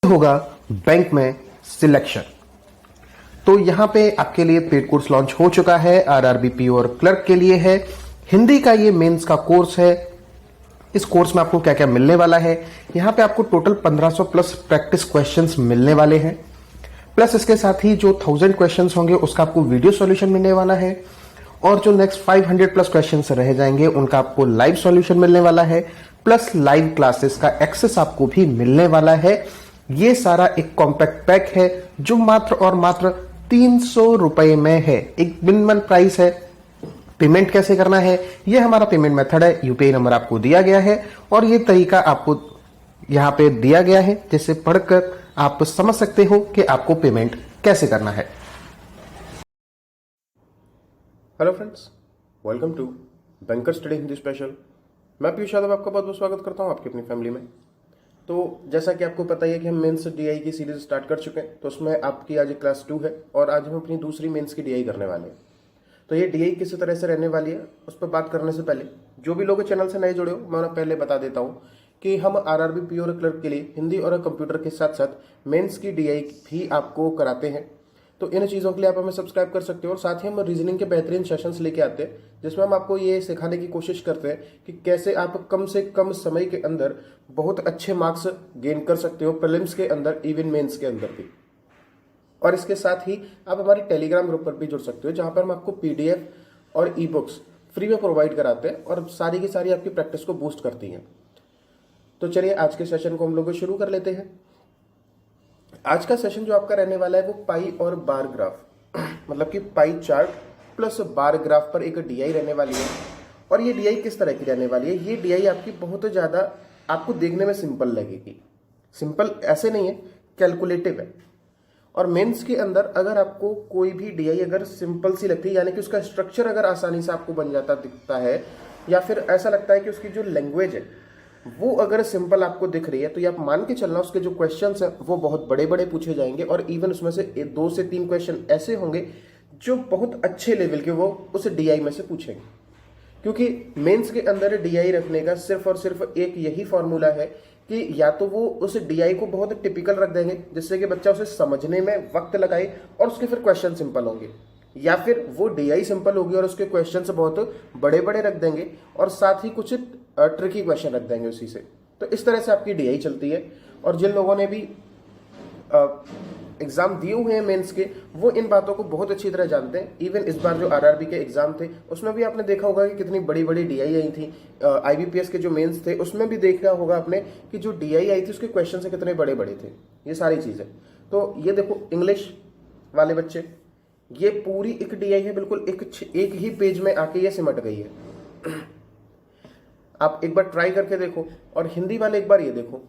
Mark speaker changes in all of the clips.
Speaker 1: होगा बैंक में सिलेक्शन। तो यहाँ पे आपके लिए पेड कोर्स लॉन्च हो चुका है, आरआरबी और क्लर्क के लिए है। हिंदी का ये मेंस का कोर्स है। इस कोर्स में आपको क्या क्या मिलने वाला है, यहाँ पे आपको टोटल 1500 प्लस प्रैक्टिस क्वेश्चंस मिलने वाले हैं, प्लस इसके साथ ही जो 1000 क्वेश्चंस होंगे उसका आपको वीडियो सॉल्यूशन मिलने वाला है, और जो नेक्स्ट 500 प्लस क्वेश्चंस रह जाएंगे उनका आपको लाइव सॉल्यूशन मिलने वाला है, प्लस लाइव क्लासेस का एक्सेस आपको भी मिलने वाला है। ये सारा एक कॉम्पैक्ट पैक है जो मात्र और मात्र 300 रुपए में है। एक मिनिमम प्राइस है। पेमेंट कैसे करना है, ये हमारा पेमेंट मेथड है। यूपीआई नंबर आपको दिया गया है और ये तरीका आपको यहां पे दिया गया है, जिससे पढ़कर आप समझ सकते हो कि आपको पेमेंट कैसे करना है।
Speaker 2: Hello friends, welcome to banker study Hindi special. मैं पीयूष यादव आपका बहुत बहुत स्वागत करता हूं आपकी अपनी फैमिली में। तो जैसा कि आपको पता ही है कि हम मेंस डीआई की सीरीज स्टार्ट कर चुके हैं, तो उसमें आपकी आज क्लास 2 है और आज हम अपनी दूसरी मेंस की डीआई करने वाले हैं। तो ये डीआई किस तरह से रहने वाली है उस पर बात करने से पहले जो भी लोग चैनल से नए जुड़े हो, मैं उन्हें पहले बता देता हूँ कि हम आरआरबी पीओ और क्लर्क के लिए हिंदी और कंप्यूटर के साथ साथ मेंस की डीआई भी आपको कराते हैं। तो इन चीज़ों के लिए आप हमें सब्सक्राइब कर सकते हो, और साथ ही हम रीजनिंग के बेहतरीन सेशंस लेके आते हैं जिसमें हम आपको ये सिखाने की कोशिश करते हैं कि कैसे आप कम से कम समय के अंदर बहुत अच्छे मार्क्स गेन कर सकते हो, प्रीलिम्स के अंदर, इवन मेंस के अंदर भी। और इसके साथ ही आप हमारे टेलीग्राम ग्रुप पर भी जुड़ सकते हो, जहां पर हम आपको पीडीएफ और ई बुक्स फ्री में प्रोवाइड कराते हैं और सारी की सारी आपकी प्रैक्टिस को बूस्ट करती हैं। तो चलिए आज के सेशन को हम लोग शुरू कर लेते हैं। आज का सेशन जो आपका रहने वाला है वो पाई और बार ग्राफ मतलब कि pie chart plus bar graph पर एक डीआई रहने वाली है। और ये डीआई किस तरह की रहने वाली है, ये डीआई आपकी बहुत ज़्यादा आपको देखने में सिंपल लगेगी। सिंपल ऐसे नहीं है, कैलकुलेटिव है। और मेंस के अंदर अगर आपको कोई भी डीआई अगर सिंपल सी लगती है, यानी कि उसका स्ट्रक्चर अगर आसानी से आपको बन जाता दिखता है, या फिर ऐसा लगता है कि उसकी जो लैंग्वेज है वो अगर सिंपल आपको दिख रही है, तो ये आप मान के चलना उसके जो क्वेश्चंस हैं वो बहुत बड़े बड़े पूछे जाएंगे, और इवन उसमें से 2 से 3 क्वेश्चन ऐसे होंगे जो बहुत अच्छे लेवल के वो उस डीआई में से पूछेंगे। क्योंकि मेंस के अंदर डीआई रखने का सिर्फ और सिर्फ एक यही फॉर्मूला है कि या तो वो उस डीआई को बहुत टिपिकल रख देंगे जिससे कि बच्चा उसे समझने में वक्त लगाए और उसके फिर क्वेश्चन सिंपल होंगे, या फिर वो डीआई सिंपल होगी और उसके क्वेश्चन बहुत बड़े बड़े रख देंगे और साथ ही कुछ ट्रिकी क्वेश्चन रख देंगे उसी से। तो इस तरह से आपकी डीआई चलती है। और जिन लोगों ने भी एग्जाम दिए हुए हैं मेंस के, वो इन बातों को बहुत अच्छी तरह जानते हैं। इवन इस बार जो आरआरबी के एग्जाम थे उसमें भी आपने देखा होगा कि कितनी बड़ी बड़ी डीआई आई थी। आईबीपीएस के जो मेंस थे उसमें भी देखा होगा आपने कि जो डीआई आई थी उसके क्वेश्चन से कितने बड़े बड़े थे। ये सारी चीजें, तो ये देखो इंग्लिश वाले बच्चे, ये पूरी एक डीआई है, बिल्कुल एक ही पेज में आके ये सिमट गई है। आप एक बार ट्राई करके देखो। और हिंदी वाले एक बार ये देखो,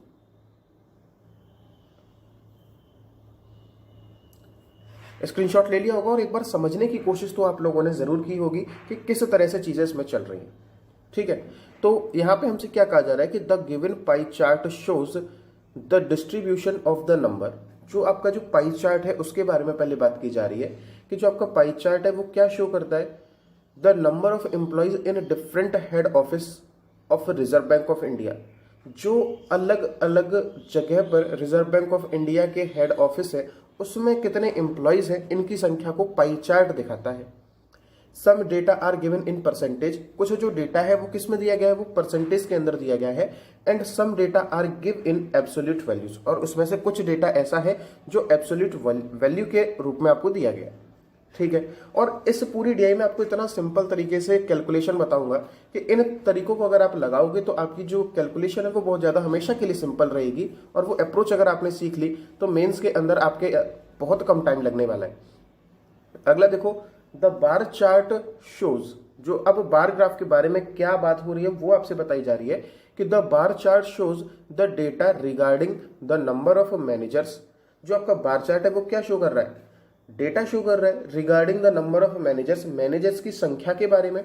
Speaker 2: स्क्रीनशॉट ले लिया होगा और एक बार समझने की कोशिश तो आप लोगों ने जरूर की होगी कि किस तरह से चीजें इसमें चल रही हैं। ठीक है, तो यहां पे हमसे क्या कहा जा रहा है कि the given pie chart shows the distribution of the number. जो आपका जो पाई चार्ट है उसके बारे में पहले बात की जा रही है कि जो आपका पाई चार्ट है वो क्या शो करता है, the number of employees in different head office of reserve bank of India. जो अलग अलग जगह पर रिजर्व बैंक ऑफ इंडिया के हेड ऑफिस है उसमें कितने एम्प्लॉयज हैं, इनकी संख्या को पाई चार्ट दिखाता है। Some data are given in percentage, कुछ जो डेटा है वो किस में दिया गया है, वो परसेंटेज के अंदर दिया गया है। And some data are give in absolute values, और उसमें से कुछ डेटा ऐसा है जो एब्सोल्यूट वैल्यू के रूप में आपको दिया गया। ठीक है, और इस पूरी डीआई में आपको इतना सिंपल तरीके से कैलकुलेशन बताऊंगा कि इन तरीकों को अगर आप लगाओगे तो आपकी जो कैलकुलेशन है वो बहुत ज्यादा हमेशा के लिए सिंपल रहेगी। और वो अप्रोच अगर आपने सीख ली तो मेंस के अंदर आपके बहुत कम टाइम लगने वाला है। अगला देखो, द बार चार्ट शोज। जो अब बार ग्राफ के बारे में क्या बात हो रही है वो आपसे बताई जा रही है कि the bar chart shows the data regarding the number of managers. जो आपका बार चार्ट है वो क्या शो कर रहा है, डेटा शो कर रहा है regarding the number of managers, managers की संख्या के बारे में।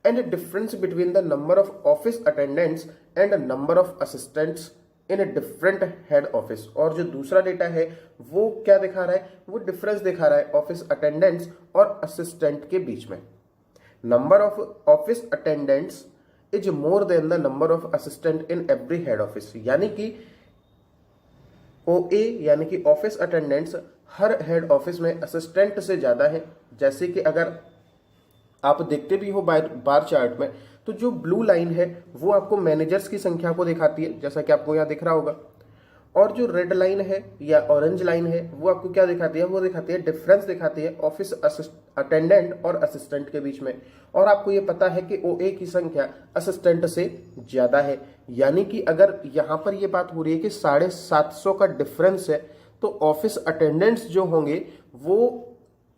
Speaker 2: And difference between the number of office attendants and number of assistants in different head office. और जो दूसरा डेटा है वो क्या दिखा रहा है, वो डिफरेंस दिखा रहा है ऑफिस अटेंडेंट्स और असिस्टेंट के बीच में। Number of office attendants is more than the number of assistant in every head office, यानी कि OA यानी कि ऑफिस अटेंडेंट्स हर हेड ऑफिस में असिस्टेंट से ज़्यादा है। जैसे कि अगर आप देखते भी हो बार चार्ट में, तो जो ब्लू लाइन है वो आपको मैनेजर्स की संख्या को दिखाती है, जैसा कि आपको यहाँ दिख रहा होगा। और जो रेड लाइन है या ऑरेंज लाइन है वो आपको क्या दिखाती है, वो दिखाती है डिफरेंस दिखाती है ऑफिस अटेंडेंट और असिस्टेंट के बीच में। और आपको ये पता है कि OA की संख्या असिस्टेंट से ज़्यादा है, यानी कि अगर यहाँ पर ये बात हो रही है कि 750 का डिफरेंस है, तो ऑफिस अटेंडेंट्स जो होंगे वो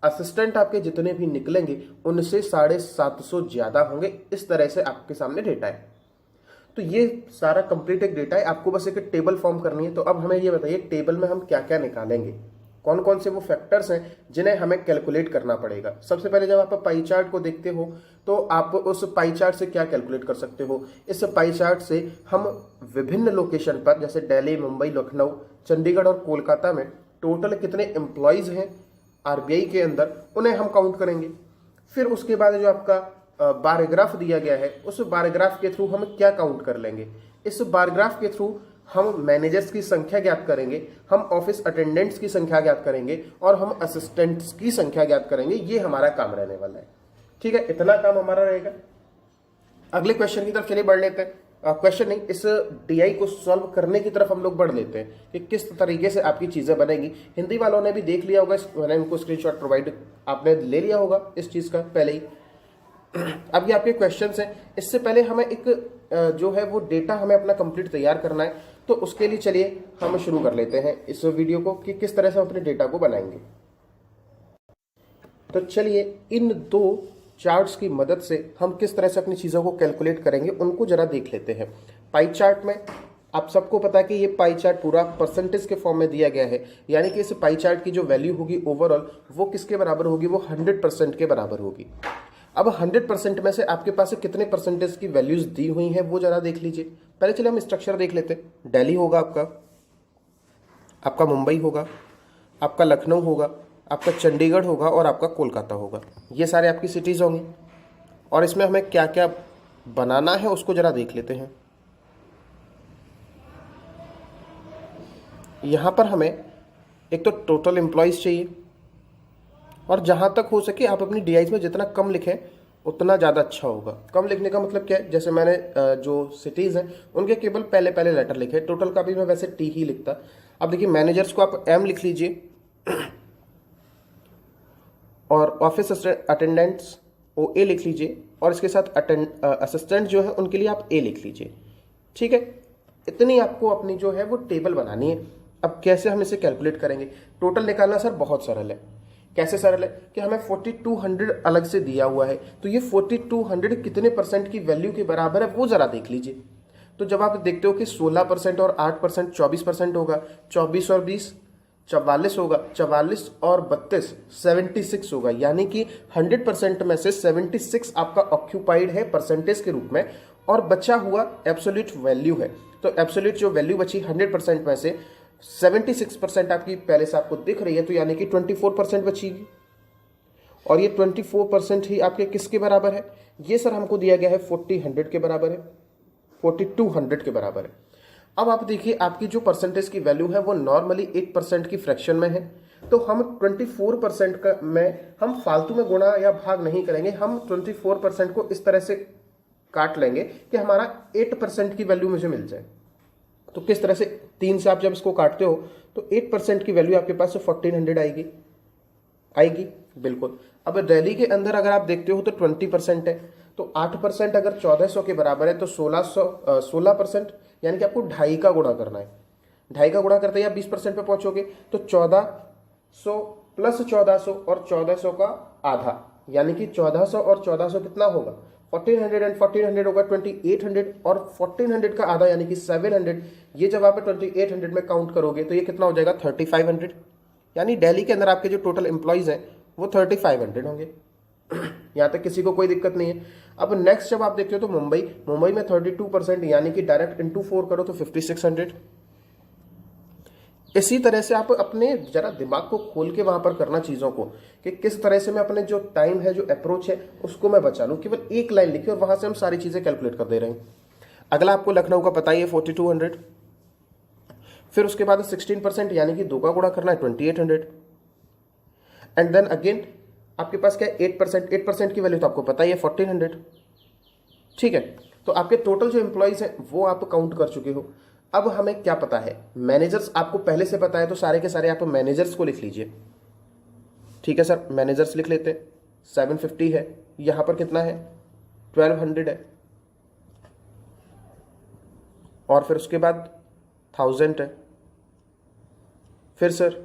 Speaker 2: असिस्टेंट आपके जितने भी निकलेंगे उनसे 750 ज़्यादा होंगे। इस तरह से आपके सामने डेटा है। तो ये सारा कंप्लीट एक डेटा है, आपको बस एक टेबल फॉर्म करनी है। तो अब हमें ये बताइए टेबल में हम क्या क्या निकालेंगे, कौन कौन से वो फैक्टर्स हैं जिन्हें हमें कैलकुलेट करना पड़ेगा। सबसे पहले जब आप पाई चार्ट को देखते हो तो आप उस पाई चार्ट से क्या कैलकुलेट कर सकते हो। इस पाई चार्ट से हम विभिन्न लोकेशन पर, जैसे दिल्ली, मुंबई, लखनऊ, चंडीगढ़ और कोलकाता में टोटल कितने एम्प्लॉयज़ हैं RBI के अंदर, उन्हें हम काउंट करेंगे। फिर उसके बाद जो आपका बार ग्राफ दिया गया है, उस बार ग्राफ के थ्रू हम क्या काउंट कर लेंगे। इस बार ग्राफ के थ्रू हम मैनेजर्स की संख्या ज्ञात करेंगे, हम ऑफिस अटेंडेंट्स की संख्या ज्ञात करेंगे और हम असिस्टेंट्स की संख्या ज्ञात करेंगे। ये हमारा काम रहने वाला है। ठीक है, इतना काम हमारा रहेगा। अगले क्वेश्चन की तरफ चलिए बढ़ लेते हैं। क्वेश्चन नहीं, इस DI को सॉल्व करने की तरफ हम लोग बढ़ लेते हैं कि किस तरीके से आपकी चीज़ें बनेंगी। हिंदी वालों ने भी देख लिया होगा, मैंने उनको स्क्रीनशॉट प्रोवाइड आपने ले लिया होगा इस चीज़ का पहले ही। अब ये आपके क्वेश्चंस हैं। इससे पहले हमें एक जो है वो डेटा हमें अपना कंप्लीट तैयार करना है। तो उसके लिए चलिए हम शुरू कर लेते हैं इस वीडियो को कि किस तरह से हम अपने डेटा को बनाएंगे। तो चलिए इन दो चार्ट्स की मदद से हम किस तरह से अपनी चीज़ों को कैलकुलेट करेंगे उनको जरा देख लेते हैं। पाई चार्ट में आप सबको पता है कि ये पाई चार्ट पूरा परसेंटेज के फॉर्म में दिया गया है, यानी कि इस पाई चार्ट की जो वैल्यू होगी ओवरऑल वो किसके बराबर होगी, वो 100% के बराबर होगी। अब 100% में से आपके पास कितने परसेंटेज की वैल्यूज दी हुई हैं वो जरा देख लीजिए। पहले चलिए हम स्ट्रक्चर देख लेते हैं। दिल्ली होगा आपका मुंबई होगा, आपका लखनऊ होगा, आपका चंडीगढ़ होगा और आपका कोलकाता होगा। ये सारे आपकी सिटीज़ होंगी और इसमें हमें क्या क्या बनाना है उसको जरा देख लेते हैं। यहाँ पर हमें एक तो टोटल एम्प्लॉयज़ चाहिए, और जहाँ तक हो सके आप अपनी DIs में जितना कम लिखें उतना ज़्यादा अच्छा होगा। कम लिखने का मतलब क्या है, जैसे मैंने जो सिटीज़ हैं उनके केवल पहले पहले लेटर लिखे। टोटल का भी मैं वैसे T ही लिखता। अब देखिए मैनेजर्स को आप M लिख लीजिए और ऑफिस अटेंडेंट्स OA लिख लीजिए, और इसके साथ असिस्टेंट जो है उनके लिए आप A लिख लीजिए। ठीक है, इतनी आपको अपनी जो है वो टेबल बनानी है। अब कैसे हम इसे कैलकुलेट करेंगे। टोटल निकालना सर बहुत सरल है। कैसे सरल है कि हमें 4200 अलग से दिया हुआ है, तो ये 4200 कितने परसेंट की वैल्यू के बराबर है वो ज़रा देख लीजिए। तो जब आप देखते हो कि 16% और 8% 24% होगा, 24 और 20 44 होगा, 44 और 32 76 होगा, यानी कि 100% में से 76 आपका ऑक्यूपाइड है परसेंटेज के रूप में, और बचा हुआ एब्सोल्यूट वैल्यू है। तो एब्सोल्यूट जो वैल्यू बची 100% में से 76% आपकी पहले से आपको दिख रही है, तो यानी कि 24% बचेगी, और ये 24% ही आपके किसके बराबर है, ये सर हमको दिया गया है 4000 के बराबर है, 4200 के बराबर है। अब आप देखिए आपकी जो परसेंटेज की वैल्यू है वो नॉर्मली 8% की फ्रैक्शन में है, तो हम 24% का में हम फालतू में गुणा या भाग नहीं करेंगे। हम 24% को इस तरह से काट लेंगे कि हमारा 8% की वैल्यू मुझे मिल जाए। तो किस तरह से 3 से आप जब इसको काटते हो तो 8% की वैल्यू आपके पास 1400 आएगी बिल्कुल। अब दिल्ली के अंदर अगर आप देखते हो तो 20% है, तो 8% अगर 1400 के बराबर है तो 16%, यानी कि आपको 2.5 का गुणा करना है। 2.5 का गुणा करते ही आप 20% पे पहुंचोगे, तो 1400 प्लस 1400 और 1400 का आधा, यानी कि 1400 और 1400 कितना होगा 1400 एंड 1400 होगा 2800, और 1400 का आधा यानी कि 700। ये जब आप 2800 में काउंट करोगे तो ये कितना हो जाएगा 3500, यानी दिल्ली के अंदर आपके जो टोटल एम्प्लॉयज़ हैं वो 3500 होंगे। यहाँ तक किसी को कोई दिक्कत नहीं है। अब नेक्स्ट जब आप देखते हो तो मुंबई में 32%, यानी कि डायरेक्ट इंटू 4 करो तो 5600। इसी तरह से आप अपने जरा दिमाग को खोल के वहां पर करना चीज़ों को, कि किस तरह से मैं अपने जो टाइम है, जो अप्रोच है, उसको मैं बचा लूँ। केवल एक लाइन लिखी और वहां से हम सारी चीज़ें कैलकुलेट कर दे रहे हैं। अगला आपको लखनऊ का पता ही है 4200। फिर उसके बाद 16% यानी कि 2 का गुणा करना है 2800, एंड देन अगेन आपके पास क्या है 8%, 8% की वैल्यू तो आपको पता ही है 1400। ठीक है, तो आपके टोटल जो एम्प्लॉयज हैं वो आप काउंट कर चुके हो। अब हमें क्या पता है, मैनेजर्स आपको पहले से पता है, तो सारे के सारे आप मैनेजर्स को लिख लीजिए। ठीक है सर, मैनेजर्स लिख लेते हैं। 750 है, यहां पर कितना है 1200 है, और फिर उसके बाद 1000 है, फिर सर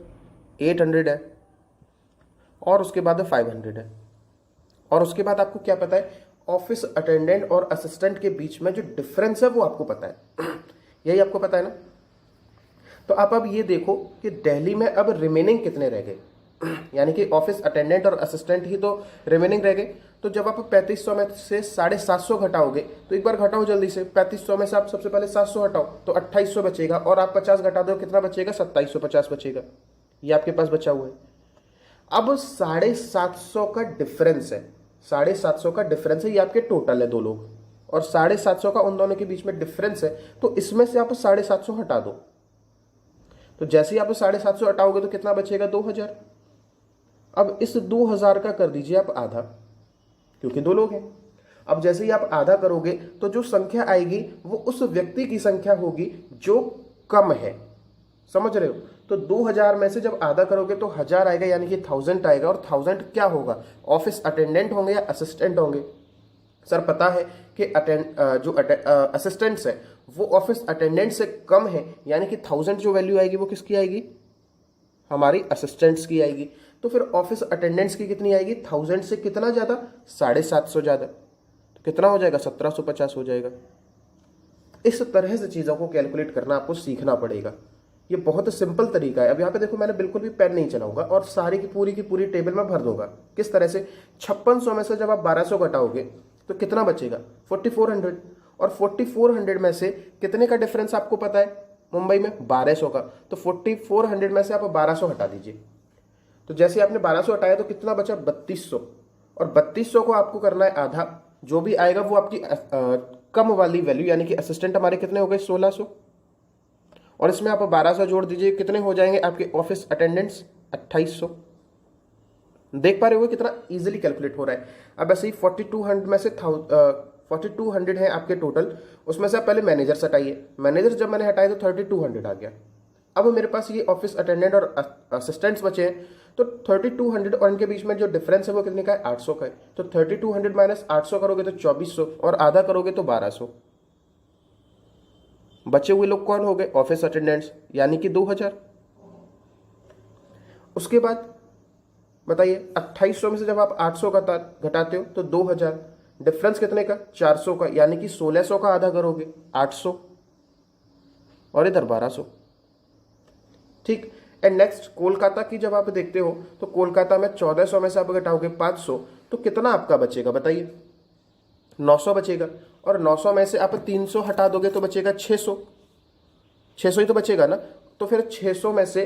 Speaker 2: 800 है, और उसके बाद 500 है, और उसके बाद आपको क्या पता है, ऑफिस अटेंडेंट और असिस्टेंट के बीच में जो डिफरेंस है वो आपको पता है। यही आपको पता है ना। तो आप अब ये देखो कि दिल्ली में अब रिमेनिंग कितने रह गए, यानी कि ऑफिस अटेंडेंट और असिस्टेंट ही तो रिमेनिंग रह गए। तो जब आप 3500 में से 750 घटाओगे, तो एक बार घटाओ जल्दी से, 3500 में से आप सबसे पहले 700 हटाओ तो 2800 बचेगा, और आप 50 घटा दो कितना बचेगा, 2750 बचेगा। ये आपके पास बचा हुआ है। अब 750 का डिफरेंस है, 750 का डिफरेंस है, ये आपके टोटल है 2 लोग, और 750 का उन दोनों के बीच में डिफरेंस है, तो इसमें से आप 750 हटा दो। तो जैसे ही आप 750 हटाओगे तो कितना बचेगा, 2000। अब इस 2000 का कर दीजिए आप आधा, क्योंकि 2 लोग हैं। अब जैसे ही आप आधा करोगे तो जो संख्या आएगी वो उस व्यक्ति की संख्या होगी जो कम है, समझ रहे हो। तो 2000 में से जब आधा करोगे तो 1000 आएगा, यानी कि 1000 आएगा, और 1000 क्या होगा, ऑफिस अटेंडेंट होंगे या असिस्टेंट होंगे। सर पता है कि जो असिस्टेंट्स है वो ऑफिस अटेंडेंट से कम है, यानी कि 1000 जो वैल्यू आएगी वो किसकी आएगी, हमारी असिस्टेंट्स की आएगी। तो फिर ऑफिस अटेंडेंट्स की कितनी आएगी, 1000 से कितना ज्यादा, 750 ज्यादा, तो कितना हो जाएगा, 1750 हो जाएगा। इस तरह से चीजों को कैलकुलेट करना आपको सीखना पड़ेगा। ये बहुत सिंपल तरीका है। अब यहाँ पे देखो, मैंने बिल्कुल भी पेन नहीं चलाऊंगा और सारी की पूरी टेबल में भर दूंगा। किस तरह से, 5600 में से जब आप 1200 घटाओगे तो कितना बचेगा, 4400, और 4400 में से कितने का डिफरेंस आपको पता है मुंबई में, 1200 का। तो 4400 में से आप 1200 हटा दीजिए। तो जैसे आपने 1200 हटाया तो कितना बचा, 3200, और 3200 को आपको करना है आधा, जो भी आएगा वो आपकी कम वाली वैल्यू, यानी कि असिस्टेंट हमारे कितने हो गए, 1600, और इसमें आप 1200 जोड़ दीजिए, कितने हो जाएंगे आपके ऑफिस अटेंडेंट्स, 2800। देख पा रहे हो कितना इजीली कैलकुलेट हो रहा है। अब ऐसे ही 4200 में से 4200 है आपके टोटल, उसमें से आप पहले मैनेजर हटाइए। मैनेजर जब मैंने हटाए तो 3200 आ गया। अब मेरे पास ये ऑफिस अटेंडेंट और असिस्टेंट्स बचे हैं, तो 3200 और इनके बीच में जो डिफरेंस है वो कितने का है, 800 का है। तो 3200 माइनस 800 करोगे तो 2400, और आधा करोगे तो 1200। बचे हुए लोग कौन हो गए, ऑफिस अटेंडेंट्स, यानी कि 2000। उसके बाद बताइए, 2800 में से जब आप 800 का घटाते हो तो 2000, डिफरेंस कितने का, 400 का, यानी कि 1600 का आधा करोगे 800, और इधर 1200। ठीक। एंड नेक्स्ट कोलकाता की जब आप देखते हो तो कोलकाता में 1400 में से आप घटाओगे 500 तो कितना आपका बचेगा बताइए, 900 बचेगा, और 900 में से आप 300 हटा दोगे तो बचेगा 600, 600 ही तो बचेगा ना। तो फिर 600 में से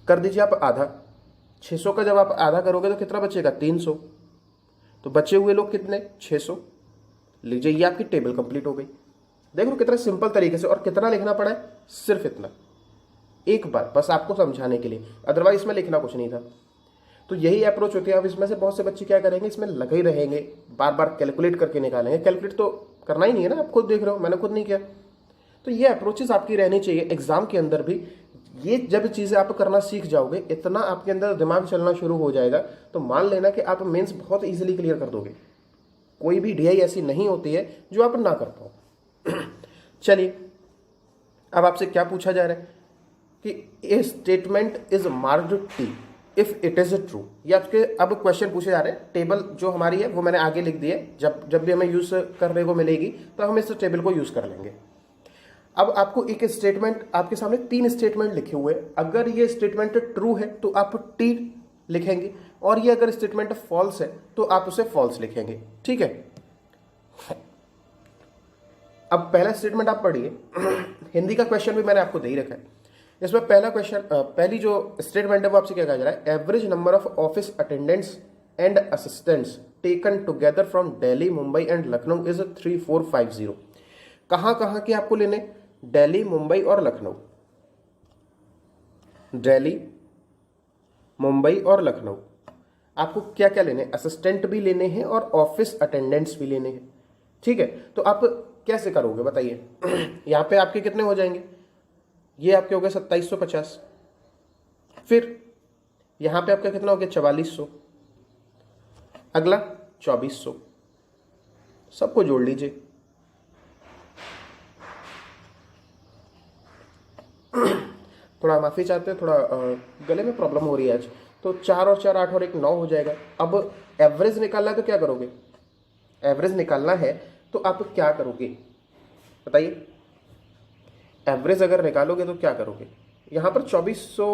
Speaker 2: कर दीजिए आप आधा, 600 का जब आप आधा करोगे तो कितना बचेगा, 300। तो बचे हुए लोग कितने, 600। लीजिए, ये आपकी टेबल कंप्लीट हो गई। देख लो कितना सिंपल तरीके से, और कितना लिखना पड़ा है, सिर्फ इतना, एक बार बस आपको समझाने के लिए, अदरवाइज इसमें लिखना कुछ नहीं था। तो यही अप्रोच होती है। अब इसमें से बहुत से बच्चे क्या करेंगे, इसमें लगे ही रहेंगे, बार बार कैलकुलेट करके निकालेंगे। कैलकुलेट तो करना ही नहीं है ना, आप खुद देख रहे हो, मैंने खुद नहीं किया। तो ये अप्रोचेस आपकी रहनी चाहिए एग्जाम के अंदर भी। ये जब चीजें आप करना सीख जाओगे, इतना आपके अंदर दिमाग चलना शुरू हो जाएगा, तो मान लेना कि आप मेंस बहुत इजीली क्लियर कर दोगे। कोई भी डीआई ऐसी नहीं होती है जो आप ना कर पाओ। चलिए, अब आपसे क्या पूछा जा रहा है कि ए statement is marked T if it is true. ये आपके अब क्वेश्चन पूछे जा रहे हैं। टेबल जो हमारी है वो मैंने आगे लिख दी है, जब भी हमें यूज करने को मिलेगी तो हम इस टेबल को यूज कर लेंगे। अब आपको एक स्टेटमेंट, आपके सामने 3 स्टेटमेंट लिखे हुए, अगर ये स्टेटमेंट ट्रू है तो आप टी लिखेंगे, और ये अगर स्टेटमेंट फॉल्स है तो आप उसे फॉल्स लिखेंगे। ठीक है। अब पहला स्टेटमेंट आप पढ़िए। हिंदी का क्वेश्चन भी मैंने आपको दे ही रखा है। इसमें पहला क्वेश्चन, पहली जो स्टेटमेंट है वो आपसे क्या कहा जा रहा है, average number of office attendants and assistants taken together from Delhi, Mumbai and Lucknow is 3450। कहाँ कहाँ के आपको लेने, दिल्ली, मुंबई और लखनऊ, दिल्ली, मुंबई और लखनऊ। आपको क्या क्या लेने हैं, असिस्टेंट भी लेने हैं और ऑफिस अटेंडेंट्स भी लेने हैं। ठीक है, तो आप कैसे करोगे बताइए। यहाँ पे आपके कितने हो जाएंगे, ये आपके हो गए 2750, फिर यहाँ पे आपका कितना हो गया 4400, अगला 2400, सबको जोड़ लीजिए। थोड़ा माफ़ी चाहते हैं, थोड़ा गले में प्रॉब्लम हो रही है आज। तो 4 और 4 8 और 1 9 हो जाएगा। अब एवरेज निकालना है तो क्या करोगे, एवरेज निकालना है तो आप क्या करोगे बताइए। एवरेज अगर निकालोगे तो क्या करोगे, यहाँ पर 2400,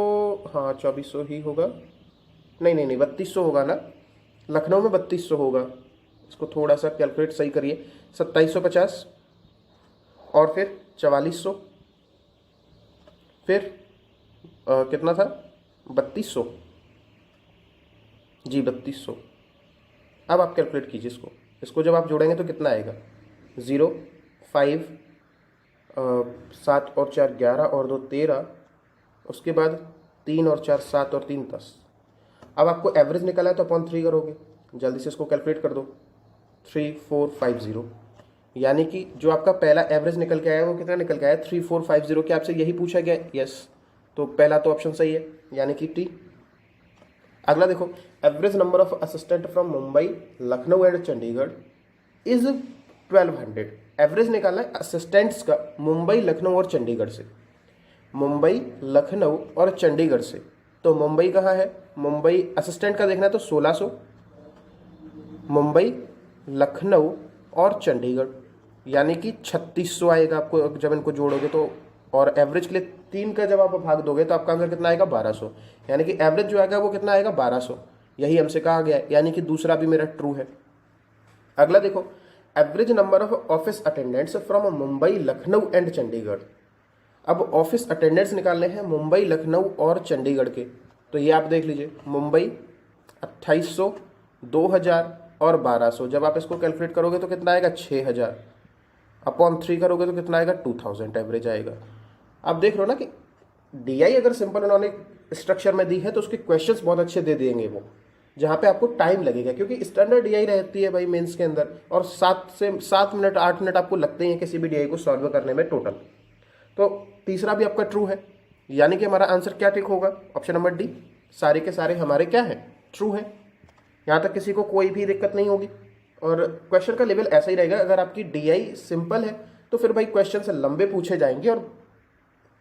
Speaker 2: हाँ 2400 ही होगा, नहीं नहीं नहीं 3200 होगा ना, लखनऊ में 3200 होगा। इसको थोड़ा सा कैलकुलेट सही करिए, 2750 और फिर 4400, फिर कितना था 3200 जी 3200। अब आप कैलकुलेट कीजिए इसको जब आप जोड़ेंगे तो कितना आएगा, 0 5 7 और 4 11 और 2 13, उसके बाद 3 और 4 7 और 3 10। अब आपको एवरेज निकाला है तो अपॉन 3 करोगे, जल्दी से इसको कैलकुलेट कर दो, 3450। यानी कि जो आपका पहला एवरेज निकल के आया वो कितना निकल के आया 3450। क्या आपसे यही पूछा गया, यस, तो पहला तो ऑप्शन सही है यानी कि टी। अगला देखो, average number of assistant from Mumbai, Lucknow and Chandigarh is 1200। Average निकालना है असिस्टेंट्स का मुंबई, लखनऊ और चंडीगढ़ से, मुंबई, लखनऊ और चंडीगढ़ से। तो मुंबई कहाँ है, मुंबई असिस्टेंट का देखना है तो 1600, मुंबई, लखनऊ और चंडीगढ़ यानी कि 3600 आएगा आपको जब इनको जोड़ोगे तो। और एवरेज के लिए 3 का जब आप भाग दोगे तो आपका आंसर कितना आएगा 1200, यानी कि एवरेज जो आएगा वो कितना आएगा 1200। यही हमसे कहा गया है, यानी कि दूसरा भी मेरा ट्रू है। अगला देखो, average number of office attendants from Mumbai, Lucknow and Chandigarh. अब ऑफिस अटेंडेंट्स निकालने हैं मुंबई, लखनऊ और चंडीगढ़ के। तो ये आप देख लीजिए, मुंबई 2800, 2000 और 1200। जब आप इसको कैलकुलेट करोगे तो कितना आएगा 6000, अपॉन 3 करोगे तो कितना आएगा 2000 एवरेज आएगा। आप देख रहे हो ना कि डीआई अगर सिंपल उन्होंने स्ट्रक्चर में दी है तो उसके क्वेश्चंस बहुत अच्छे दे देंगे वो, जहाँ पे आपको टाइम लगेगा, क्योंकि स्टैंडर्ड डीआई रहती है भाई मेंस के अंदर, और 7 मिनट 8 मिनट आपको लगते हैं किसी भी डीआई को सॉल्व करने में टोटल। तो तीसरा भी आपका ट्रू है, यानी कि हमारा आंसर क्या टिक होगा, ऑप्शन नंबर डी। सारे के सारे हमारे क्या है, ट्रू है। यहाँ तक किसी को कोई भी दिक्कत नहीं होगी। और क्वेश्चन का लेवल ऐसा ही रहेगा, अगर आपकी डीआई सिंपल है तो फिर भाई क्वेश्चन से लंबे पूछे जाएंगे और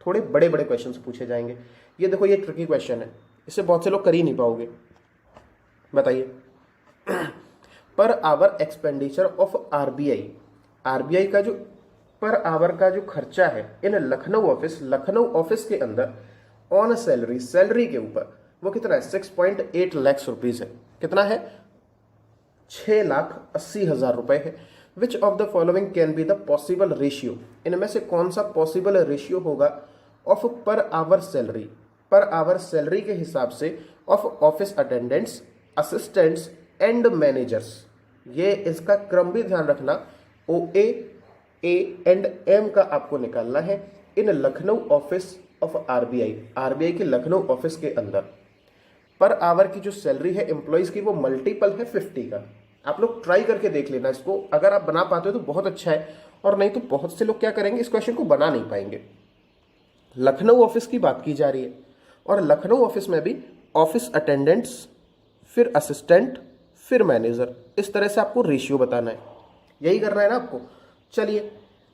Speaker 2: थोड़े बड़े बड़े क्वेश्चन पूछे जाएंगे। ये देखो, ये ट्रिकी क्वेश्चन है, इससे बहुत से लोग कर ही नहीं पाओगे। बताइए, per hour expenditure of RBI, RBI का जो पर आवर का जो खर्चा है इन लखनऊ ऑफिस के अंदर ऑन सैलरी, सैलरी के ऊपर वो कितना है 6.8 लाख रुपीज है। कितना है 6,80,000 रुपए है। Which of the following can be the possible ratio, इनमें से कौन सा पॉसिबल रेशियो होगा of per hour salary, per hour salary के हिसाब से of office attendants, assistants and managers. ये इसका क्रम भी ध्यान रखना, OA, A एंड M का आपको निकालना है in Lucknow office of RBI, RBI के लखनऊ ऑफिस के अंदर। पर आवर की जो सैलरी है एम्प्लॉयज की वो मल्टीपल है 50 का। आप लोग ट्राई करके देख लेना इसको, अगर आप बना पाते हो तो बहुत अच्छा है, और नहीं तो बहुत से लोग क्या करेंगे, इस क्वेश्चन को बना नहीं पाएंगे। लखनऊ ऑफिस की बात की जा रही है, और लखनऊ ऑफिस में भी ऑफिस अटेंडेंट्स, फिर असिस्टेंट, फिर मैनेजर, इस तरह से आपको रेशियो बताना है। यही करना है ना आपको। चलिए,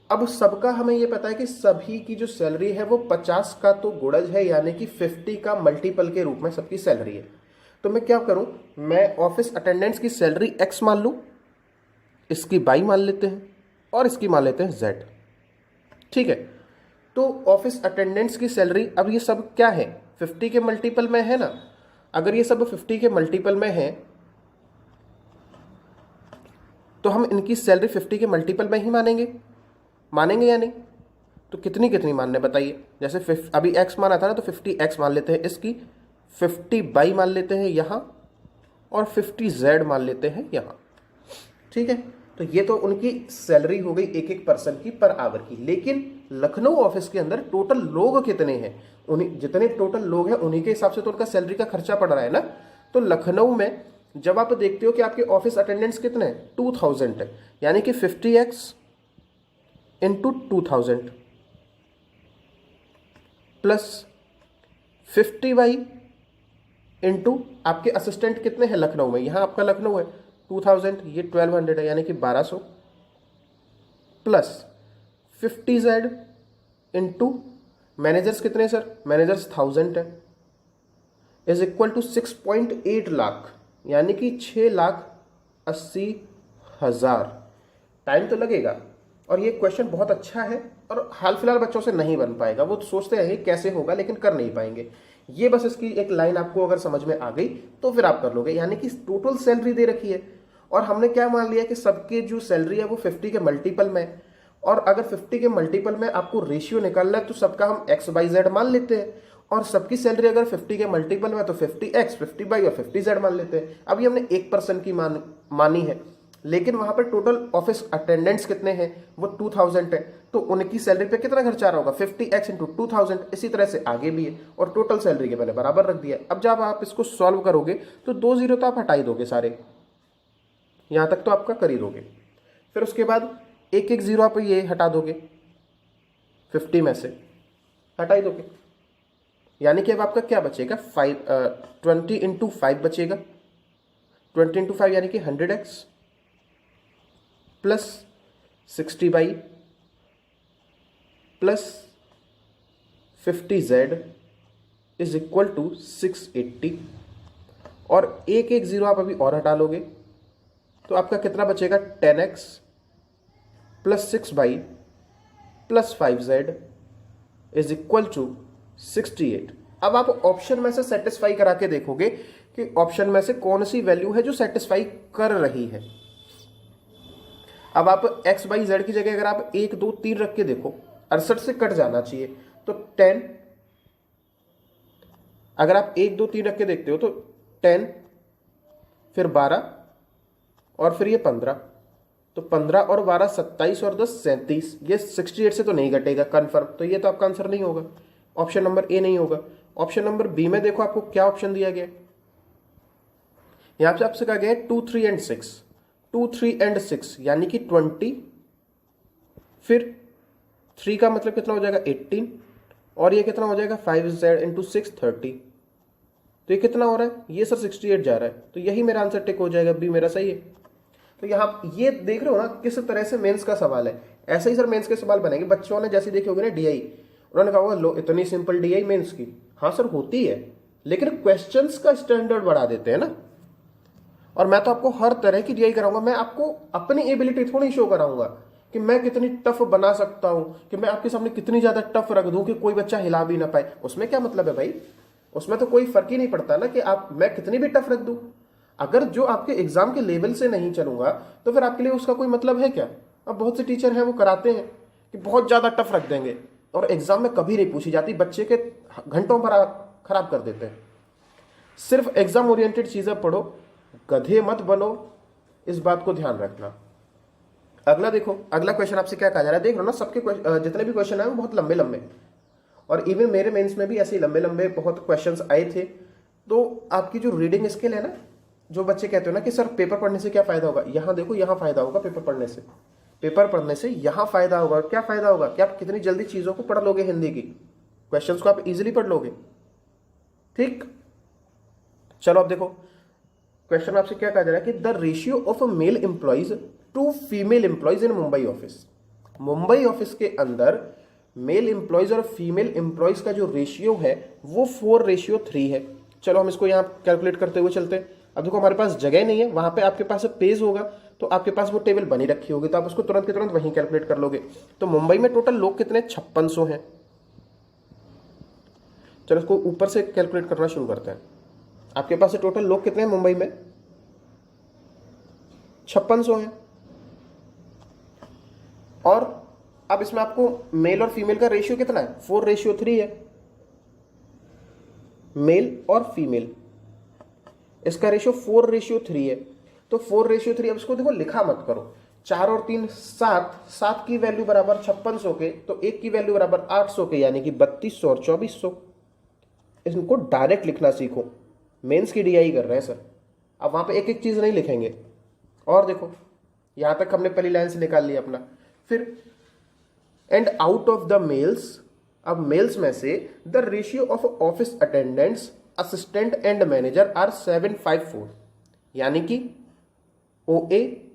Speaker 2: अब सबका हमें ये पता है कि सभी की जो सैलरी है वो 50 का तो गुणज है, यानी कि 50 का मल्टीपल के रूप में सबकी सैलरी है। तो मैं क्या करूं, मैं ऑफिस अटेंडेंट्स की सैलरी X मान लूं, इसकी Y मान लेते हैं और इसकी मान लेते हैं Z। ठीक है, तो ऑफिस अटेंडेंट्स की सैलरी, अब ये सब क्या है 50 के मल्टीपल में है ना। अगर ये सब 50 के मल्टीपल में है तो हम इनकी सैलरी 50 के मल्टीपल में ही मानेंगे या नहीं। तो कितनी कितनी मानने बताइए। जैसे अभी X माना था ना, तो 50X मान लेते हैं इसकी, 50Y मान लेते हैं यहाँ, और 50Z मान लेते हैं यहाँ। ठीक है, तो ये तो उनकी सैलरी हो गई एक एक पर्सन की पर आवर की। लेकिन लखनऊ ऑफिस के अंदर टोटल लोग कितने हैं, उन्हीं जितने टोटल लोग हैं उन्हीं के हिसाब से तो उनका सैलरी का खर्चा पड़ रहा है ना। तो लखनऊ में जब आप देखते हो कि आपके ऑफिस अटेंडेंस कितने हैं 2000 है, यानी कि 50x into 2000 plus 50y into आपके असिस्टेंट कितने हैं लखनऊ में, यहां आपका लखनऊ है 2000, ये 1200 है यानी कि 1200 प्लस 50z इंटू मैनेजर्स कितने सर, मैनेजर्स 1000 है, इज इक्वल टू 6.8 लाख यानी कि 6,80,000। टाइम तो लगेगा और ये क्वेश्चन बहुत अच्छा है और हाल फिलहाल बच्चों से नहीं बन पाएगा, वो तो सोचते हैं कैसे होगा लेकिन कर नहीं पाएंगे। ये बस इसकी एक लाइन आपको अगर समझ में आ गई तो फिर आप कर लोगे। यानी कि टोटल सैलरी दे रखी है और हमने क्या मान लिया कि सबके जो सैलरी है वो 50 के मल्टीपल में, और अगर 50 के मल्टीपल में आपको रेशियो निकालना है तो सबका हम XYZ मान लेते हैं, और सबकी सैलरी अगर 50 के मल्टीपल में तो 50x 50y और 50z मान लेते हैं। अभी हमने एक पर्सन की मानी है, लेकिन वहां पर टोटल ऑफिस अटेंडेंट्स कितने हैं वो 2000 है, तो उनकी सैलरी पे कितना खर्चा आ रहा होगा 50x इंटू 2000। इसी तरह से आगे भी है और टोटल सैलरी के मैंने बराबर रख दिया। अब जब आप इसको सॉल्व करोगे तो 2 जीरो तो आप हटा ही दोगे सारे, यहां तक तो आपका कर ही दोगे। फिर उसके बाद एक एक जीरो आप ये हटा दोगे 50 में से हटा ही दोगे, यानी कि अब आपका क्या बचेगा 20 इंटू 5 बचेगा, 20 इंटू 5 यानी कि 100x plus 60y plus 50z is equal to 680, और एक एक जीरो आप अभी और हटा लोगे तो आपका कितना बचेगा 10x plus 6y plus 5z is equal to 68। अब आप ऑप्शन में से सेटिस्फाई करा के देखोगे कि ऑप्शन में से कौन सी वैल्यू है जो सेटिस्फाई कर रही है। अब आप x y z की जगह अगर आप 1 2 3 रख के देखो 68 से कट जाना चाहिए तो 10, अगर आप 1 2 3 रख के देखते हो तो 10 फिर 12 और फिर ये 15, तो 15 और 12 27 और 10 37, ये 68 से तो नहीं घटेगा कन्फर्म, तो ये तो आपका आंसर नहीं होगा, ऑप्शन नंबर ए नहीं होगा। ऑप्शन नंबर बी में देखो आपको क्या ऑप्शन दिया गया, यहां पे आपसे कहा गया है 2 3 एंड 6, 2 3 एंड 6 यानी कि 20, फिर 3 का मतलब कितना हो जाएगा 18, और ये कितना हो जाएगा 5z इंटू 6 30, तो ये कितना हो रहा है, ये सर 68 जा रहा है, तो यही मेरा आंसर टिक हो जाएगा, बी मेरा सही है। तो यहाँ ये देख रहे हो ना किस तरह से मेंस का सवाल है, ऐसे ही सर मेंस के सवाल बनेंगे। बच्चों ने जैसे देखे होंगे ना डीआई, उन्होंने कहा होगा लो इतनी सिंपल डीआई मेंस की, हाँ सर होती है, लेकिन क्वेश्चंस का स्टैंडर्ड बढ़ा देते हैं ना। और मैं तो आपको हर तरह की डीआई कराऊंगा, मैं आपको अपनी एबिलिटी थोड़ी शो कराऊंगा कि मैं कितनी टफ बना सकता हूं, कि मैं आपके सामने कितनी ज्यादा टफ रख दूं कि कोई बच्चा हिला भी ना पाए। उसमें क्या मतलब है भाई, उसमें तो कोई फर्क ही नहीं पड़ता ना कि आप मैं कितनी भी टफ रख दूं। अगर जो आपके एग्जाम के लेवल से नहीं चलूंगा तो फिर आपके लिए उसका कोई मतलब है क्या। अब बहुत से टीचर हैं वो कराते हैं कि बहुत ज्यादा टफ रख देंगे और एग्जाम में कभी नहीं पूछी जाती, बच्चे के घंटों भर खराब कर देते हैं। सिर्फ एग्जाम ओरिएंटेड चीजें पढ़ो, गधे मत बनो, इस बात को ध्यान रखना। अगला देखो, अगला क्वेश्चन आपसे क्या कहा जा रहा है, देख लो ना सबके जितने भी क्वेश्चन आए वो बहुत लंबे लंबे, और इवन मेरे मेंस में भी ऐसे लंबे लंबे बहुत क्वेश्चंस आए थे। तो आपकी जो रीडिंग स्किल है ना, जो बच्चे कहते हो ना कि सर पेपर पढ़ने से क्या फायदा होगा, यहां देखो यहां फायदा होगा पेपर पढ़ने से, पेपर पढ़ने से यहां फायदा होगा। क्या फायदा होगा कि आप कितनी जल्दी चीजों को पढ़ लोगे, हिंदी की क्वेश्चंस को आप इजीली पढ़ लोगे। ठीक, चलो अब देखो क्वेश्चन में आपसे क्या कहा जा रहा है कि the ratio of a male employees to female employees in Mumbai office. Mumbai office के अंदर मेल एम्प्लॉइज और फीमेल एम्प्लॉइज का जो रेशियो है वो 4:3 है। चलो हम इसको यहाँ कैलकुलेट करते हुए चलते हैं। अब देखो हमारे पास जगह नहीं है, वहां पे आपके पास पेज होगा तो आपके पास वो टेबल बनी रखी होगी, तो आप उसको तुरंत के तुरंत वहीं कैलकुलेट कर लोगे। तो मुंबई में टोटल लोग कितने 5600 हैं। चलो इसको ऊपर से कैलकुलेट करना शुरू करते हैं। आपके पास टोटल लोग कितने हैं मुंबई में 5600 हैं, और अब इसमें आपको मेल और फीमेल का रेशियो कितना है 4:3 है। मेल और फीमेल इसका रेशियो 4:3 है, तो 4:3। अब इसको देखो लिखा मत करो, 4 और 3 7, 7 की वैल्यू बराबर 5600 के, तो 1 की वैल्यू बराबर 800 के, यानी कि 3200 और 2400। इनको डायरेक्ट लिखना सीखो। मेंस की डीआई कर रहे हैं सर, अब वहां पे एक एक चीज नहीं लिखेंगे। और देखो यहां तक हमने पहली लाइन से निकाल लिया अपना। फिर and out of the males, अब मेल्स में से the ratio of office attendants assistant and manager are 754, यानी कि ओ ए,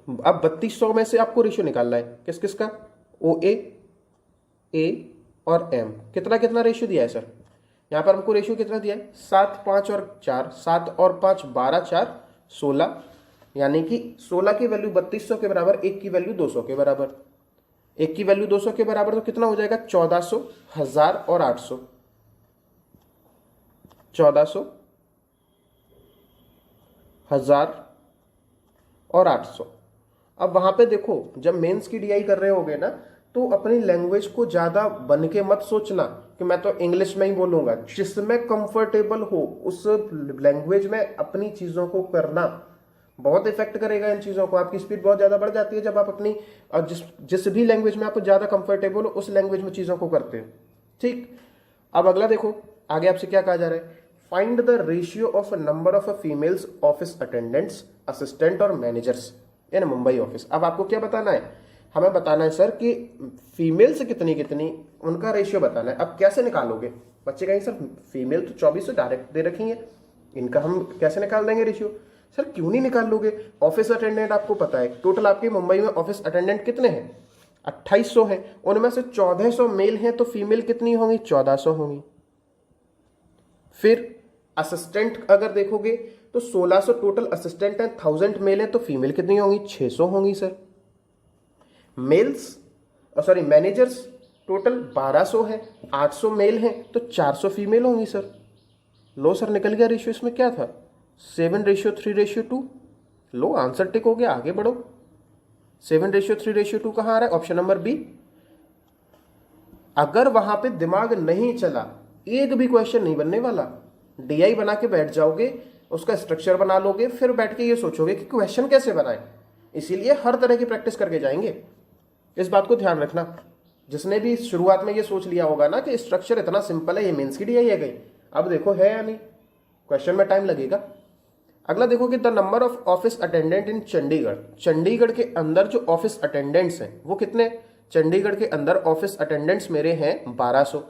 Speaker 2: अब 3200 में से आपको रेशियो निकालना है किस किस का, ओ ए और एम। कितना कितना रेशियो दिया है सर, यहां पर हमको रेशियो कितना दिया है, 7 5 और 4, 7 और 5 12, 4 16, यानी कि 16 की वैल्यू 3200 के बराबर, 1 की वैल्यू 200 के बराबर। 1 की वैल्यू 200 के बराबर तो कितना हो जाएगा, 1400, 1000 और 800, 1400, 1000 और 800। अब वहां पे देखो जब मेंस की डीआई कर रहे होगे ना, तो अपनी लैंग्वेज को ज्यादा बन के मत सोचना कि मैं तो इंग्लिश में ही बोलूंगा। जिसमें कंफर्टेबल हो उस लैंग्वेज में अपनी चीजों को करना बहुत इफेक्ट करेगा इन चीजों को। आपकी स्पीड बहुत ज्यादा बढ़ जाती है जब आप अपनी जिस भी लैंग्वेज में आप ज्यादा कंफर्टेबल हो उस लैंग्वेज में चीजों को करते हो। ठीक, अब अगला देखो आगे आपसे क्या कहा जा रहा है, find the ratio of number of females office attendants assistant और मैनेजर्स इन मुंबई ऑफिस। अब आपको क्या बताना है, हमें बताना है सर कि फीमेल्स कितनी कितनी, उनका रेशियो बताना है। अब कैसे निकालोगे, बच्चे कहेंगे सर फीमेल तो 24 डायरेक्ट दे रखी है, इनका हम कैसे निकाल देंगे रेशियो। सर क्यों नहीं निकाल लोगे, ऑफिस अटेंडेंट आपको पता है टोटल आपके मुंबई में ऑफिस अटेंडेंट कितने हैं, 2800 हैं, उनमें से 1400 मेल हैं, तो फीमेल कितनी होंगी, 1400 होंगी। फिर असिस्टेंट अगर देखोगे तो 1600 टोटल असिस्टेंट हैं, 1000 मेल है, तो फीमेल कितनी होंगी, 600 होंगी sir. Males sorry managers total 1200 है, 800 मेल हैं, तो 400 फीमेल होंगी सर। लो सर निकल गया रेशियो, इसमें क्या था 7:3:2। लो आंसर टिक हो गया, आगे बढ़ो। 7:3:2 कहां आ रहा है, ऑप्शन नंबर बी। अगर वहां पे दिमाग नहीं चला, एक भी क्वेश्चन नहीं बनने वाला। डीआई बना के बैठ जाओगे, उसका स्ट्रक्चर बना लोगे, फिर बैठ के ये सोचोगे कि क्वेश्चन कैसे बनाए। इसीलिए हर तरह की प्रैक्टिस करके जाएंगे, इस बात को ध्यान रखना। जिसने भी शुरुआत में ये सोच लिया होगा ना कि स्ट्रक्चर इतना सिंपल है, ये मेंस की डीआई है गई, अब देखो है या नहीं, क्वेश्चन में टाइम लगेगा। अगला देखो कि the number of office attendant in Chandigarh. Chandigarh के अंदर जो ऑफिस अटेंडेंट्स हैं वो कितने, चंडीगढ़ के अंदर ऑफिस अटेंडेंट्स मेरे हैं 1200।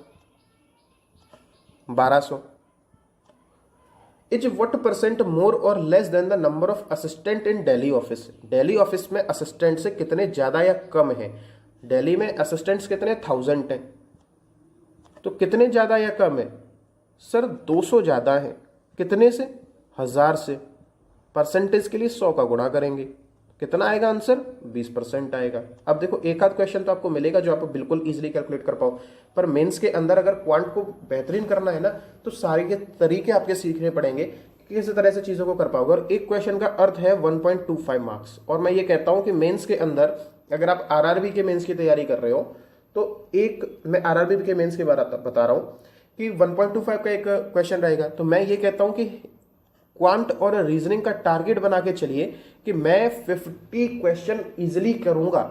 Speaker 2: इज व्हाट परसेंट मोर और less than the number of assistant in Delhi office. Delhi office में असिस्टेंट से कितने ज्यादा या कम है, दिल्ली में असिस्टेंट्स कितने 1000 हैं, तो कितने ज्यादा या कम है सर, 200 ज्यादा है। कितने से, 1000 से। परसेंटेज के लिए 100 का गुणा करेंगे, कितना आएगा आंसर, 20% आएगा। अब देखो एक आध क्वेश्चन तो आपको मिलेगा जो आप बिल्कुल इजीली कैलकुलेट कर पाओ, पर मेंस के अंदर अगर क्वांट को बेहतरीन करना है ना, तो सारे के तरीके आपके सीखने पड़ेंगे कि किस तरह से चीजों को कर पाओगे। और एक क्वेश्चन का अर्थ है 1.25 मार्क्स। और मैं ये कहता हूं कि मेंस के अंदर अगर आप आरआरबी के मेंस की तैयारी कर रहे हो, तो एक मैं आरआरबी के मेंस के बारे में बता रहा हूं कि 1.25 का एक क्वेश्चन रहेगा। तो मैं ये कहता हूं कि क्वांट और रीजनिंग का टारगेट बना के चलिए कि मैं 50 क्वेश्चन इजिली करूंगा,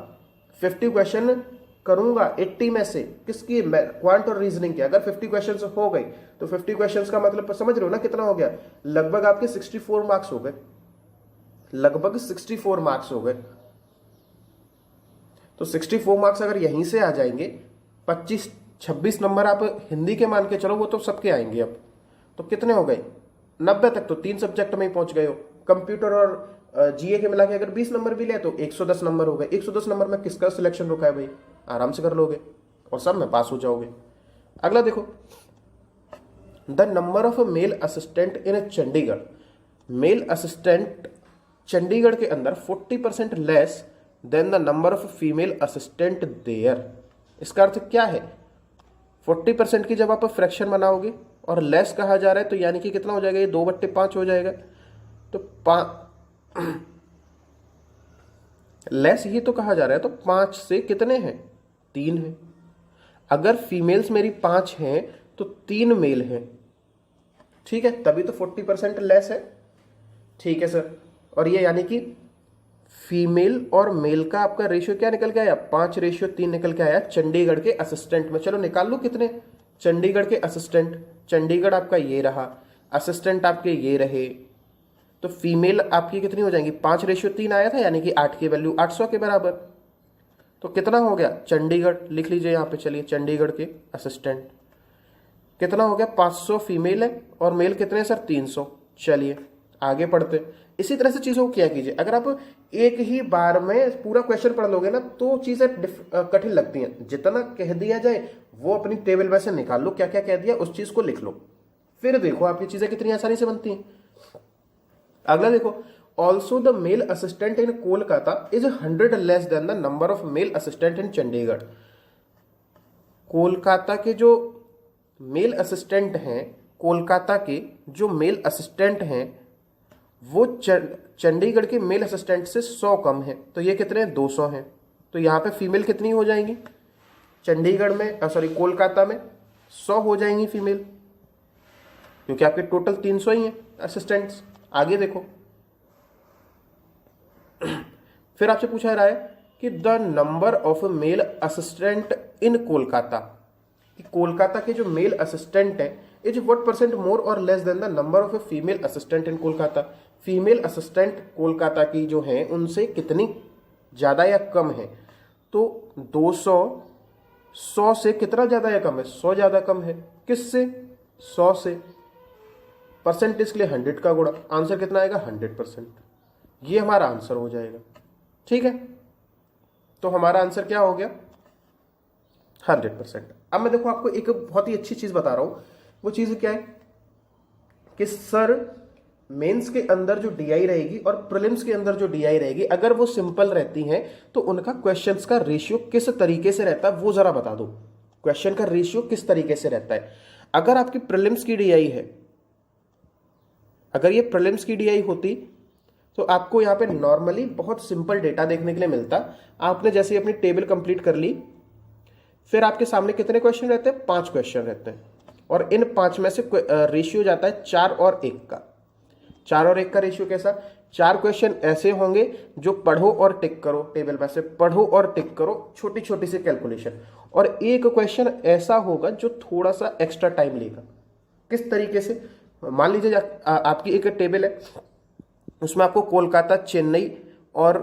Speaker 2: 50 क्वेश्चन करूंगा 80 में से किसकी, क्वांट और रीजनिंग के। अगर 50 क्वेश्चन हो गए तो 50 क्वेश्चन का मतलब समझ रहे हो ना कितना हो गया, लगभग आपके 64 मार्क्स हो गए, लगभग 64 मार्क्स हो गए। तो 64 मार्क्स अगर यहीं से आ जाएंगे, 25-26 नंबर आप हिंदी के मान के चलो, वो तो सबके आएंगे। अब तो कितने हो गए, 90 तक तो 3 सब्जेक्ट में ही पहुंच गए हो। कंप्यूटर और जीए के मिला के अगर 20 नंबर भी ले तो 110 नंबर हो गए। 110 नंबर में किसका सिलेक्शन रुका है भाई, आराम से कर लोगे और सब में पास हो जाओगे। अगला देखो, the number of male assistant in Chandigarh. Male assistant Chandigarh के अंदर 40% less than the number of female assistant there. इसका अर्थ क्या है, 40% की जब आप फ्रैक्शन बनाओगे और लेस कहा जा रहा है, तो यानी कि कितना हो जाएगा, ये 2/5 हो जाएगा। तो लेस ही तो कहा जा रहा है, तो 5 से कितने हैं, 3 हैं। अगर फीमेल्स मेरी 5 हैं तो 3 मेल हैं, ठीक है, तभी तो 40% लेस है। ठीक है सर, और ये यानी कि फीमेल और मेल का आपका रेशियो क्या निकल के आया, 5:3 निकल के आया चंडीगढ़ के असिस्टेंट में। चलो निकाल लो कितने, चंडीगढ़ के असिस्टेंट, चंडीगढ़ आपका ये रहा, असिस्टेंट आपके ये रहे, तो फीमेल आपकी कितनी हो जाएंगी, 5:3 आया था, यानी कि 8 की वैल्यू 800 के बराबर। तो कितना हो गया, चंडीगढ़ लिख लीजिए यहाँ पे, चलिए चंडीगढ़ के असिस्टेंट कितना हो गया, 500 फीमेल है और मेल कितने हैं सर, 300। चलिए आगे पढ़ते। इसी तरह से चीज़ों को क्या कीजिए, अगर आप एक ही बार में पूरा क्वेश्चन पढ़ लोगे ना तो चीज़ें कठिन लगती हैं। जितना कह दिया जाए वो अपनी टेबल में से निकाल लो, क्या क्या कह दिया उस चीज़ को लिख लो, फिर देखो आपकी चीज़ें कितनी आसानी से बनती हैं। अगला देखो, also the male assistant in Kolkata is 100 less than the number of male assistant in Chandigarh. Kolkata के जो मेल असिस्टेंट हैं, कोलकाता के जो मेल असिस्टेंट हैं वो चंडीगढ़ के मेल असिस्टेंट से 100 कम है। तो ये कितने हैं, 200 हैं। तो यहाँ पे फीमेल कितनी हो जाएंगी, चंडीगढ़ में सॉरी कोलकाता में 100 हो जाएंगी फीमेल, क्योंकि आपके टोटल 300 ही हैं असिस्टेंट्स। आगे देखो, फिर आपसे पूछा रहा है कि the number of male assistant in Kolkata, कि कोलकाता के जो मेल असिस्टेंट है इज व्हाट परसेंट मोर और less than the number of a female assistant in Kolkata. Female assistant Kolkata की जो है उनसे कितनी ज़्यादा या कम है, तो 200 100 से कितना ज़्यादा या कम है, 100 ज़्यादा कम है। किससे, 100 से। परसेंटेज के लिए 100 का गुणा, आंसर कितना आएगा, 100%। ये हमारा आंसर हो जाएगा। ठीक है, तो हमारा आंसर क्या हो गया, 100%। अब मैं देखो आपको एक बहुत ही अच्छी चीज बता रहा हूं, वो चीज क्या है कि सर मेंस के अंदर जो डीआई रहेगी और प्रीलिम्स के अंदर जो डीआई रहेगी, अगर वो सिंपल रहती हैं तो उनका क्वेश्चंस का रेशियो किस तरीके से रहता है वो जरा बता दो। क्वेश्चन का रेशियो किस तरीके से रहता है। अगर आपकी प्रीलिम्स की डीआई है, अगर ये प्रीलिम्स की डीआई होती तो आपको यहाँ पे नॉर्मली बहुत सिंपल डेटा देखने के लिए मिलता। आपने जैसे अपनी टेबल कंप्लीट कर ली, फिर आपके सामने कितने क्वेश्चन रहते हैं, 5 क्वेश्चन रहते हैं, और इन 5 में से रेशियो जाता है 4 और 1 का। 4 और 1 का रेशियो कैसा, 4 क्वेश्चन ऐसे होंगे जो पढ़ो और टिक करो, टेबल में से पढ़ो और टिक करो, छोटी छोटी सी कैलकुलेशन, और एक क्वेश्चन ऐसा होगा जो थोड़ा सा एक्स्ट्रा टाइम लेगा। किस तरीके से, मान लीजिए आपकी एक टेबल है, उसमें आपको कोलकाता, चेन्नई और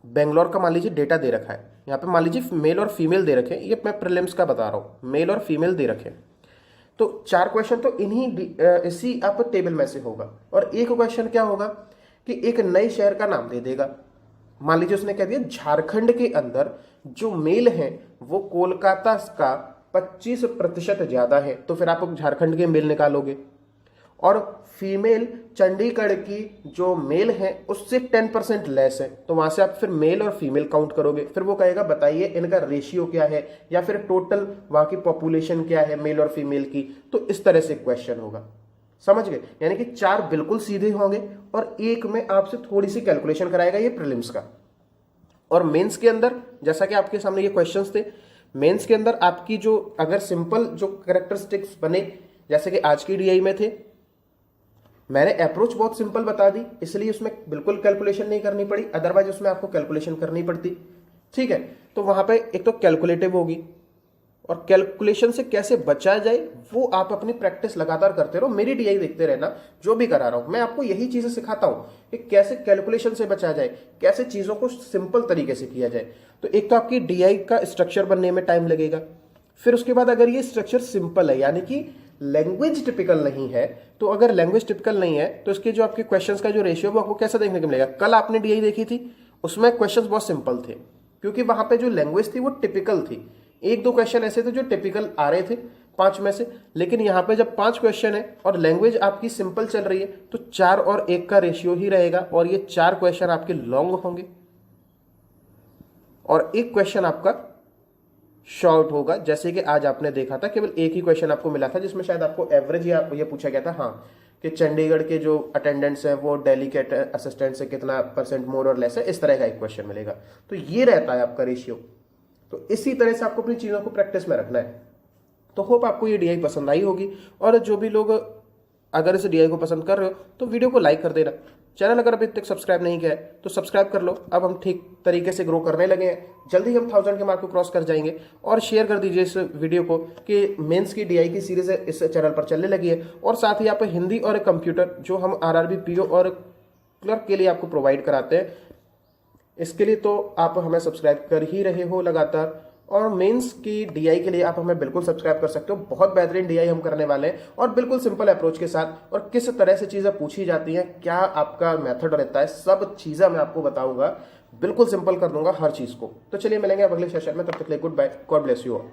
Speaker 2: बेंगलोर का मान लीजिए डेटा दे रखा है। यहाँ पे मान लीजिए मेल और फीमेल दे रखे हैं, ये मैं प्रीलिम्स का बता रहा हूँ, मेल और फीमेल दे रखे हैं। तो 4 क्वेश्चन तो इसी आप टेबल में से होगा, और एक क्वेश्चन क्या होगा कि एक नए शहर का नाम दे देगा। मान लीजिए उसने कह दिया झारखंड के अंदर जो मेल है वो कोलकाता का 25% ज्यादा है, तो फिर आप झारखंड के मेल निकालोगे, और फीमेल चंडीगढ़ की जो मेल है उससे 10% लेस है, तो वहां से आप फिर मेल और फीमेल काउंट करोगे। फिर वो कहेगा बताइए इनका रेशियो क्या है, या फिर टोटल वहां की पॉपुलेशन क्या है मेल और फीमेल की। तो इस तरह से क्वेश्चन होगा, समझ गए। यानी कि 4 बिल्कुल सीधे होंगे और एक में आपसे थोड़ी सी कैलकुलेशन कराएगा, ये प्रीलिम्स का। और मेंस के अंदर जैसा कि आपके सामने ये क्वेश्चंस थे, मेंस के अंदर आपकी जो अगर सिंपल जो कैरेक्टरिस्टिक्स बने, जैसे कि आज की डीआई में थे, मैंने अप्रोच बहुत सिंपल बता दी, इसलिए उसमें बिल्कुल कैलकुलेशन नहीं करनी पड़ी, अदरवाइज उसमें आपको कैलकुलेशन करनी पड़ती। ठीक है, तो वहां पे एक तो कैलकुलेटिव होगी, और कैलकुलेशन से कैसे बचा जाए वो आप अपनी प्रैक्टिस लगातार करते रहो, मेरी डीआई देखते रहना, जो भी करा रहा हूं मैं आपको यही चीजें सिखाता हूं कि कैसे कैलकुलेशन से बचा जाए, कैसे चीजों को सिंपल तरीके से किया जाए। तो एक तो आपकी डीआई का स्ट्रक्चर बनने में टाइम लगेगा, फिर उसके बाद अगर ये स्ट्रक्चर सिंपल है यानी कि लैंग्वेज टिपिकल नहीं है, तो अगर लैंग्वेज टिपिकल नहीं है तो इसके जो आपके क्वेश्चंस का जो रेशियो वो आपको कैसा देखने को मिलेगा। कल आपने डीआई देखी थी, उसमें क्वेश्चंस बहुत सिंपल थे, क्योंकि वहां पे जो लैंग्वेज थी वो टिपिकल थी। 1-2 क्वेश्चन ऐसे थे जो टिपिकल आ रहे थे 5 में से, लेकिन यहाँ पे जब 5 क्वेश्चन है और लैंग्वेज आपकी सिंपल चल रही है तो 4 और 1 का रेशियो ही रहेगा, और ये 4 क्वेश्चन आपके लॉन्ग होंगे और 1 क्वेश्चन आपका शॉर्ट होगा। जैसे कि आज आपने देखा था केवल 1 ही क्वेश्चन आपको मिला था, जिसमें शायद आपको एवरेज या ये पूछा गया था, हाँ, कि चंडीगढ़ के जो अटेंडेंट्स हैं वो दिल्ली के असिस्टेंट से कितना % मोर और लेस है, इस तरह का एक क्वेश्चन मिलेगा। तो ये रहता है आपका रेशियो। तो इसी तरह से आपको अपनी चीज़ों को प्रैक्टिस में रखना है। तो होप आपको ये डीआई पसंद आई होगी, और जो भी लोग अगर इस डीआई को पसंद कर रहे हो तो वीडियो को लाइक कर देना, चैनल अगर अभी तक सब्सक्राइब नहीं किया है तो सब्सक्राइब कर लो। अब हम ठीक तरीके से ग्रो करने लगे हैं, जल्दी हम 1000 के मार्क को क्रॉस कर जाएंगे। और शेयर कर दीजिए इस वीडियो को कि मेंस की डीआई की सीरीज है इस चैनल पर चलने लगी है, और साथ ही आप हिंदी और कंप्यूटर जो हम आरआरबी पीओ और क्लर्क के लिए आपको प्रोवाइड कराते हैं, इसके लिए तो आप हमें सब्सक्राइब कर ही रहे हो लगातार। और मेंस की डीआई के लिए आप हमें बिल्कुल सब्सक्राइब कर सकते हो। बहुत बेहतरीन डीआई हम करने वाले हैं और बिल्कुल सिंपल अप्रोच के साथ, और किस तरह से चीज़ें पूछी जाती हैं, क्या आपका मेथड रहता है, सब चीज़ें मैं आपको बताऊंगा। बिल्कुल सिंपल कर दूंगा हर चीज़ को। तो चलिए मिलेंगे अब अगले सेशन में, तब तक के लिए good bye, God bless you all.